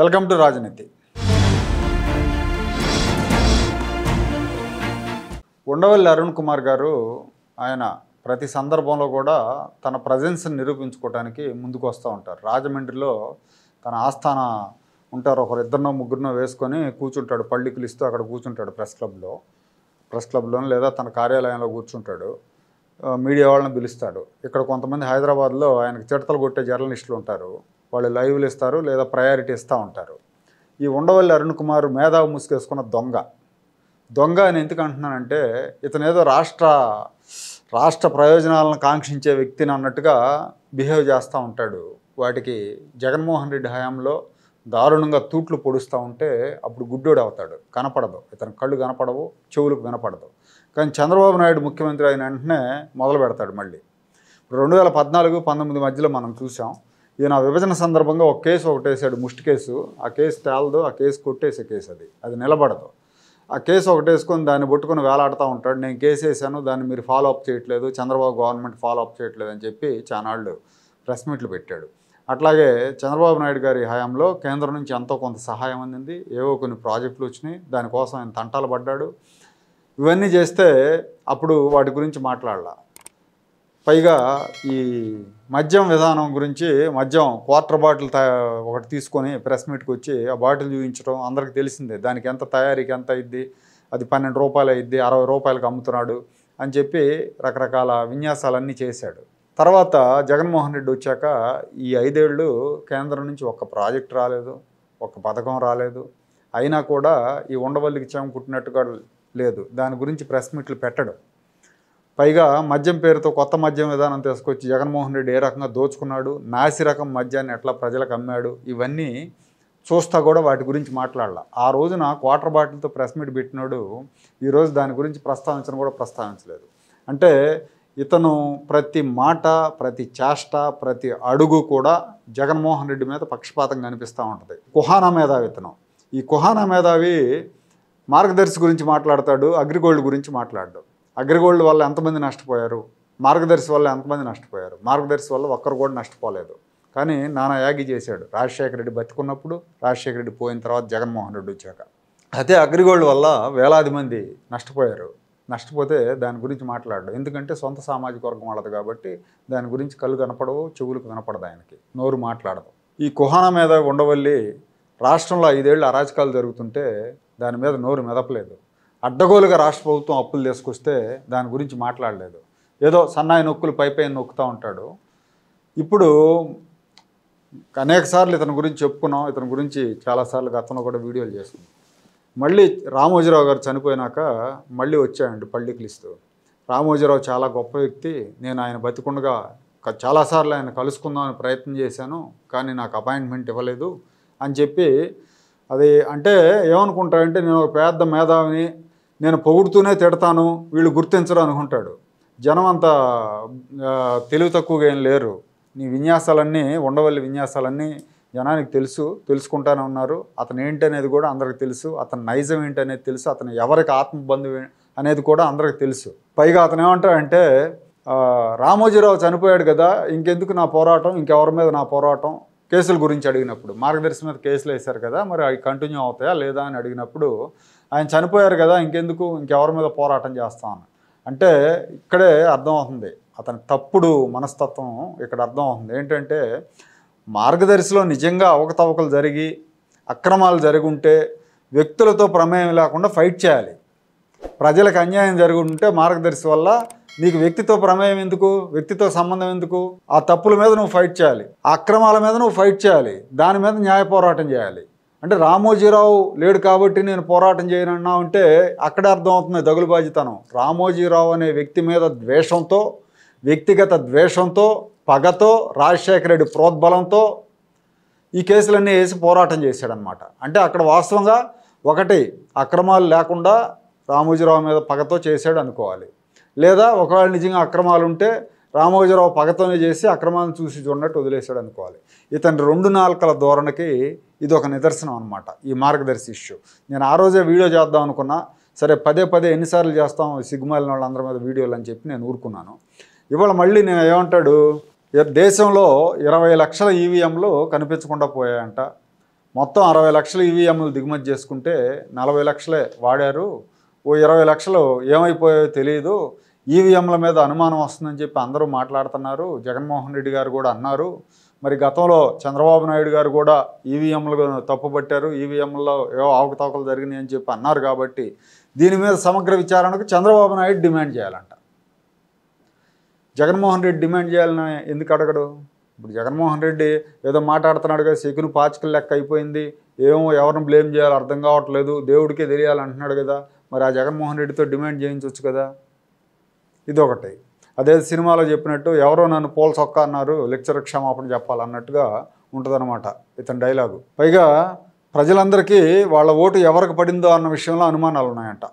Welcome to రాజనీతి. ఉండవల్లి అరుణ్ కుమార్ గారు ఆయన ప్రతి సందర్భంలో కూడా తన ప్రజెన్స్ని నిరూపించుకోవడానికి ముందుకు వస్తూ ఉంటారు. రాజమండ్రిలో తన ఆస్థాన ఉంటారు, ఒకరు ఇద్దరినో ముగ్గురినో వేసుకొని కూర్చుంటాడు, పళ్ళికలు ఇస్తూ అక్కడ కూర్చుంటాడు ప్రెస్ క్లబ్లో లేదా తన కార్యాలయంలో కూర్చుంటాడు. మీడియా వాళ్ళని పిలుస్తాడు. ఇక్కడ కొంతమంది హైదరాబాద్లో ఆయనకు చిడతలు కొట్టే జర్నలిస్టులు ఉంటారు, వాళ్ళు లైవ్లు ఇస్తారు లేదా ప్రయారిటీ ఇస్తూ ఉంటారు. ఈ ఉండవల్లి అరుణ్ కుమార్ మేధావి ముసుగేసుకున్న దొంగ అని ఎందుకు అంటున్నానంటే, ఇతను ఏదో రాష్ట్ర ప్రయోజనాలను కాంక్షించే వ్యక్తిని అన్నట్టుగా బిహేవ్ చేస్తూ ఉంటాడు. వాటికి జగన్మోహన్ రెడ్డి హయాంలో దారుణంగా తూట్లు పొడుస్తూ ఉంటే అప్పుడు గుడ్డోడు అవుతాడు, కనపడదు, ఇతను కళ్ళు కనపడవు, చెవులకు వినపడదు. కానీ చంద్రబాబు నాయుడు ముఖ్యమంత్రి అయిన వెంటనే మొదలు పెడతాడు. మళ్ళీ 2014-19 మధ్యలో మనం చూసాం, ఈయన విభజన సందర్భంగా ఒక కేసు ఒకటేసాడు, ముష్టి కేసు. ఆ కేసు తేలదు, ఆ కేసు కొట్టేసే కేసు, అది నిలబడదు. ఆ కేసు ఒకటేసుకొని దాన్ని పట్టుకొని వేలాడుతూ ఉంటాడు. నేను కేసు వేసాను, దాన్ని మీరు ఫాలో అప్ చేయట్లేదు, చంద్రబాబు గవర్నమెంట్ ఫాలో అప్ చేయట్లేదు అని చెప్పి చానాళ్ళు ప్రెస్ మీట్లు పెట్టాడు. అట్లాగే చంద్రబాబు నాయుడు గారి హయాంలో కేంద్రం నుంచి ఎంతో కొంత సహాయం అందింది, ఏవో కొన్ని ప్రాజెక్టులు వచ్చినాయి, దానికోసం ఆయన తంటాలు పడ్డాడు. ఇవన్నీ చేస్తే అప్పుడు వాటి గురించి మాట్లాడాల. పైగా ఈ మద్యం విధానం గురించి, మద్యం క్వార్టర్ బాటిల్ ఒకటి తీసుకొని ప్రెస్ మీట్కి వచ్చి ఆ బాటిల్ చూపించడం అందరికీ తెలిసిందే. దానికి ఎంత తయారీకి ఎంత అయింది, అది 12 రూపాయలు అయింది, 60 రూపాయలకు అమ్ముతున్నాడు అని చెప్పి రకరకాల విన్యాసాలన్నీ చేశాడు. తర్వాత జగన్మోహన్ రెడ్డి వచ్చాక ఈ 5 ఏళ్ళు కేంద్రం నుంచి ఒక్క ప్రాజెక్ట్ రాలేదు, ఒక్క పథకం రాలేదు. అయినా కూడా ఈ ఉండవల్లికి చెమ కుట్టినట్టుగా లేదు, దాని గురించి ప్రెస్ మీట్లు పెట్టడం. పైగా మద్యం పేరుతో కొత్త మద్యం విధానం తీసుకొచ్చి జగన్మోహన్ రెడ్డి ఏ రకంగా దోచుకున్నాడు, నాసి రకం మద్యాన్ని ఎట్లా ప్రజలకు అమ్మాడు, ఇవన్నీ చూస్తా కూడా వాటి గురించి మాట్లాడాల. ఆ రోజున క్వార్టర్ బాటిల్తో ప్రెస్ మీట్ పెట్టినాడు, ఈరోజు దాని గురించి ప్రస్తావించలేదు. అంటే ఇతను ప్రతి మాట, ప్రతి చేష్ట, ప్రతి అడుగు కూడా జగన్మోహన్ రెడ్డి మీద పక్షపాతం కనిపిస్తూ ఉంటుంది. కుహానా మేధావి ఇతను. ఈ కుహానా మేధావి మార్గదర్శి గురించి మాట్లాడతాడు, అగ్రిగోల్డ్ గురించి మాట్లాడు. అగ్రిగోల్డ్ వల్ల ఎంతమంది నష్టపోయారు, మార్గదర్శి వల్ల ఎంతమంది నష్టపోయారు. మార్గదర్శి వల్ల ఒక్కరు కూడా నష్టపోలేదు, కానీ నానా యాగి చేశాడు. రాజశేఖర రెడ్డి బతికున్నప్పుడు, రాజశేఖర రెడ్డి పోయిన తర్వాత జగన్మోహన్ రెడ్డి వచ్చాక. అదే అగ్రిగోల్డ్ వల్ల వేలాది మంది నష్టపోతే దాని గురించి మాట్లాడడం. ఎందుకంటే సొంత సామాజిక వర్గం వాళ్ళది కాబట్టి దాని గురించి కళ్ళు కనపడవు, చెవులకు కనపడదు, ఆయనకి నోరు మాట్లాడదు. ఈ కుహానా మీద ఉండవల్లి రాష్ట్రంలో 5 ఏళ్ళు అరాచకాలు జరుగుతుంటే దాని మీద నోరు మెదపలేదు. అడ్డగోలుగా రాష్ట్ర ప్రభుత్వం అప్పులు తీసుకొస్తే దాని గురించి మాట్లాడలేదు. ఏదో సన్నాయి నొక్కులు పై నొక్కుతూ ఉంటాడు. ఇప్పుడు అనేక సార్లు ఇతని గురించి చెప్పుకున్నాం, ఇతని గురించి చాలాసార్లు గతంలో కూడా వీడియోలు చేసుకున్నాం. మళ్ళీ రామోజీరావు గారు చనిపోయినాక మళ్ళీ వచ్చాయండి పళ్ళికలు ఇస్తూ. రామోజీరావు చాలా గొప్ప వ్యక్తి, నేను ఆయన బతికుండగా చాలాసార్లు ఆయన కలుసుకుందామని ప్రయత్నం చేశాను, కానీ నాకు అపాయింట్మెంట్ ఇవ్వలేదు అని చెప్పి. అది అంటే ఏమనుకుంటాడంటే, నేను ఒక పెద్ద మేధావిని, నేను పొగుడుతూనే తిడతాను, వీళ్ళు గుర్తించరు అనుకుంటాడు. జనం అంత తెలివి తక్కువగా ఏం లేరు. నీ విన్యాసాలన్నీ, ఉండవల్లి విన్యాసాలన్నీ జనానికి తెలుసుకుంటానే ఉన్నారు. అతను ఏంటనేది కూడా అందరికి తెలుసు, అతని నైజం ఏంటనేది తెలుసు, అతను ఎవరికి ఆత్మబంధువు అనేది కూడా అందరికి తెలుసు. పైగా అతను ఏమంటాడంటే, రామోజీరావు చనిపోయాడు కదా, ఇంకెందుకు నా పోరాటం, ఇంకెవరి మీద నా పోరాటం. కేసుల గురించి అడిగినప్పుడు, మార్గదర్శి మీద కేసులు వేశారు కదా, మరి అవి కంటిన్యూ అవుతాయా లేదా అని అడిగినప్పుడు, ఆయన చనిపోయారు కదా, ఇంకెవరి మీద పోరాటం చేస్తామని అంటే ఇక్కడే అర్థమవుతుంది అతని తప్పుడు మనస్తత్వం. ఇక్కడ అర్థమవుతుంది ఏంటంటే, మార్గదర్శిలో నిజంగా అవకతవకలు జరిగి అక్రమాలు జరిగి ఉంటే వ్యక్తులతో ప్రమేయం లేకుండా ఫైట్ చేయాలి. ప్రజలకు అన్యాయం జరిగి ఉంటే మార్గదర్శి వల్ల నీకు వ్యక్తితో ప్రమేయం ఎందుకు, వ్యక్తితో సంబంధం ఎందుకు? ఆ తప్పుల మీద నువ్వు ఫైట్ చేయాలి, ఆ అక్రమాల మీద నువ్వు ఫైట్ చేయాలి, దాని మీద న్యాయ పోరాటం చేయాలి. అంటే రామోజీరావు లేడు కాబట్టి నేను పోరాటం చేయనన్నా ఉంటే అక్కడే అర్థమవుతుంది దగులుబాజితనం. రామోజీరావు అనే వ్యక్తి మీద ద్వేషంతో, వ్యక్తిగత ద్వేషంతో, పగతో, రాజశేఖర రెడ్డి ప్రోద్బలంతో ఈ కేసులన్నీ వేసి పోరాటం చేశాడనమాట. అంటే అక్కడ వాస్తవంగా ఒకటి అక్రమాలు లేకుండా రామోజీరావు మీద పగతో చేశాడు అనుకోవాలి, లేదా ఒకవేళ నిజంగా అక్రమాలు ఉంటే రామోజీరావు పగతోనే చేసి అక్రమాలను చూసి చూడనట్టు వదిలేశాడు అనుకోవాలి. ఇతని 2 నాలుకల ధోరణికి ఇది ఒక నిదర్శనం అనమాట, ఈ మార్గదర్శి ఇష్యూ. నేను ఆ రోజే వీడియో చేద్దాం అనుకున్నా, సరే పదే ఎన్నిసార్లు చేస్తాం సిగ్గుమాలిన వాళ్ళందరి మీద వీడియోలు అని చెప్పి నేను ఊరుకున్నాను. ఇవాళ మళ్ళీ నేను ఏమంటాడు, దేశంలో 20 లక్షల ఈవీఎంలు కనిపించకుండా పోయాయంట, మొత్తం 60 లక్షలు ఈవీఎంలు దిగుమతి చేసుకుంటే 40 లక్షలే వాడారు, ఓ 20 లక్షలు ఏమైపోయాయో తెలియదు, ఈవీఎంల మీద అనుమానం వస్తుందని చెప్పి అందరూ మాట్లాడుతున్నారు. జగన్మోహన్ రెడ్డి గారు కూడా అన్నారు. మరి గతంలో చంద్రబాబు నాయుడు గారు కూడా ఈవీఎంలు తప్పుపట్టారు, ఈవీఎంలో ఏవో అవకతవకలు జరిగినాయి అని చెప్పి అన్నారు. కాబట్టి దీని మీద సమగ్ర విచారణకు చంద్రబాబు నాయుడు డిమాండ్ చేయాలంట. జగన్మోహన్ రెడ్డి డిమాండ్ చేయాలని ఎందుకు అడగడు? ఇప్పుడు జగన్మోహన్ రెడ్డి ఏదో మాట్లాడుతున్నాడు కదా, సెకును పాచికలు లెక్క అయిపోయింది, ఏమో ఎవరిని బ్లేమ్ చేయాలో అర్థం కావట్లేదు, దేవుడికే తెలియాలంటున్నాడు కదా, మరి ఆ జగన్మోహన్ రెడ్డితో డిమాండ్ చేయించవచ్చు కదా. ఇదొకటి. అదే సినిమాలో చెప్పినట్టు ఎవరో నన్ను పోల్ సొక్క అన్నారు, లెక్చర్ క్షమాపణ చెప్పాలన్నట్టుగా ఉంటుందన్నమాట ఇతని డైలాగు. పైగా ప్రజలందరికీ వాళ్ళ ఓటు ఎవరికి పడిందో అన్న విషయంలో అనుమానాలు ఉన్నాయంట.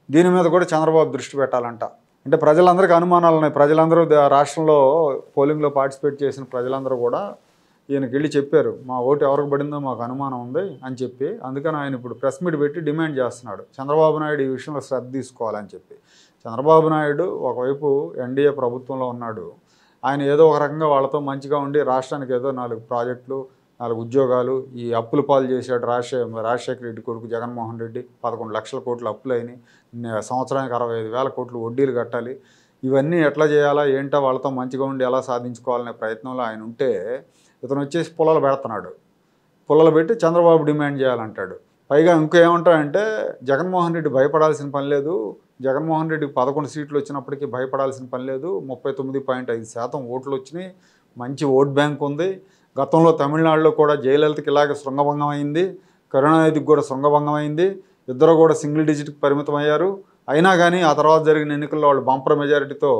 దీని మీద కూడా చంద్రబాబు దృష్టి పెట్టాలంట. అంటే ప్రజలందరికీ అనుమానాలు ఉన్నాయి. ప్రజలందరూ రాష్ట్రంలో పోలింగ్లో పార్టిసిపేట్ చేసిన ప్రజలందరూ కూడా ఈయనకి వెళ్ళి చెప్పారు, మా ఓటు ఎవరికి పడిందో మాకు అనుమానం ఉంది అని చెప్పి. అందుకని ఆయన ఇప్పుడు ప్రెస్ మీట్ పెట్టి డిమాండ్ చేస్తున్నాడు, చంద్రబాబు నాయుడు ఈ విషయంలో శ్రద్ధ తీసుకోవాలని చెప్పి. చంద్రబాబు నాయుడు ఒకవైపు ఎన్డీఏ ప్రభుత్వంలో ఉన్నాడు, ఆయన ఏదో ఒక రకంగా వాళ్ళతో మంచిగా ఉండి రాష్ట్రానికి ఏదో 4 ప్రాజెక్టులు 4 ఉద్యోగాలు, ఈ అప్పుల పాలు చేశాడు రాజశేఖర రెడ్డి కొడుకు జగన్మోహన్ రెడ్డి. 11 లక్షల కోట్లు అప్పులు అయినాయి, సంవత్సరానికి 65,000 కోట్లు వడ్డీలు కట్టాలి. ఇవన్నీ ఎట్లా చేయాలా ఏంటో, వాళ్ళతో మంచిగా ఉండి ఎలా సాధించుకోవాలనే ప్రయత్నంలో ఆయన ఉంటే ఇతను వచ్చేసి పుల్లలు పెడుతున్నాడు. పుల్లలు పెట్టి చంద్రబాబు డిమాండ్ చేయాలంటాడు. పైగా ఇంకో ఏమంటాడంటే జగన్మోహన్ రెడ్డి భయపడాల్సిన పని లేదు, జగన్మోహన్ రెడ్డికి 11 సీట్లు వచ్చినప్పటికీ భయపడాల్సిన పని లేదు, 39.5% ఓట్లు వచ్చినాయి, మంచి ఓట్ బ్యాంక్ ఉంది. గతంలో తమిళనాడులో కూడా జయలలితకి ఇలాగే శృంగభంగం అయింది, కరుణానిధికి కూడా శృంగభంగం అయింది, ఇద్దరు కూడా సింగిల్ డిజిట్కి పరిమితం అయ్యారు. అయినా కానీ ఆ తర్వాత జరిగిన ఎన్నికల్లో వాళ్ళు బంపర్ మెజారిటీతో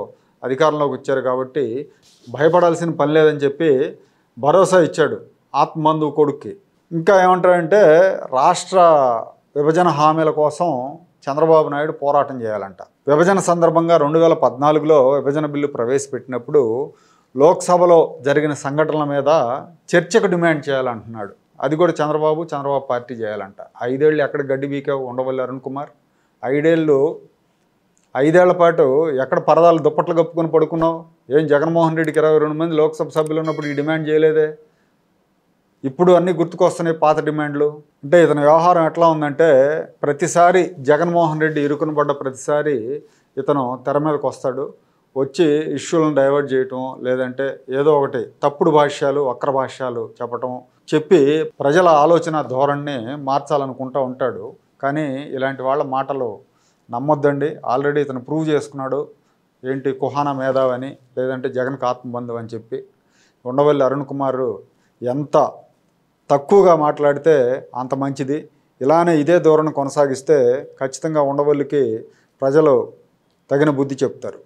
అధికారంలోకి వచ్చారు. కాబట్టి భయపడాల్సిన పని లేదని చెప్పి భరోసా ఇచ్చాడు ఆత్మబంధువు కొడుక్కి. ఇంకా ఏమంటారంటే రాష్ట్ర విభజన హామీల కోసం చంద్రబాబు నాయుడు పోరాటం చేయాలంట. విభజన సందర్భంగా 2014లో విభజన బిల్లు ప్రవేశపెట్టినప్పుడు లోక్సభలో జరిగిన సంఘటనల మీద చర్చకు డిమాండ్ చేయాలంటున్నాడు. అది కూడా చంద్రబాబు పార్టీ చేయాలంట. 5 ఏళ్ళు ఎక్కడ గడ్డి బీకావు ఉండవల్లి అరుణ్ కుమార్? 5 ఏళ్ల పాటు ఎక్కడ పరదాలు దుప్పట్లు కప్పుకొని పడుకున్నావు? ఏం జగన్మోహన్ రెడ్డికి 22 మంది లోక్సభ సభ్యులు ఉన్నప్పుడు ఈ డిమాండ్ చేయలేదే? ఇప్పుడు అన్నీ గుర్తుకొస్తున్నాయి పాత డిమాండ్లు. అంటే ఇతని వ్యవహారం ఎట్లా ఉందంటే ప్రతిసారి జగన్మోహన్ రెడ్డి ఇరుకున పడ్డ ప్రతిసారి ఇతను తెర మీదకి వస్తాడు, వచ్చి ఇష్యూలను డైవర్ట్ చేయటం, లేదంటే ఏదో ఒకటి తప్పుడు భాష్యాలు వక్ర భాష్యాలు చెప్పి ప్రజల ఆలోచన ధోరణిని మార్చాలనుకుంటూ ఉంటాడు. కానీ ఇలాంటి వాళ్ళ మాటలు నమ్మొద్దండి. ఆల్రెడీ ఇతను ప్రూవ్ చేసుకున్నాడు ఏంటి కుహానా మేధావి అని, లేదంటే జగన్కి ఆత్మబంధువు అని చెప్పి. ఉండవల్లి అరుణ్ కుమార్ ఎంత తక్కువగా మాట్లాడితే అంత మంచిది. ఇలానే ఇదే ధోరణి కొనసాగిస్తే ఖచ్చితంగా ఉండవల్లికి ప్రజలు తగిన బుద్ధి చెప్తారు.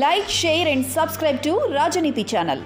Like, share and subscribe to Rajaniti channel.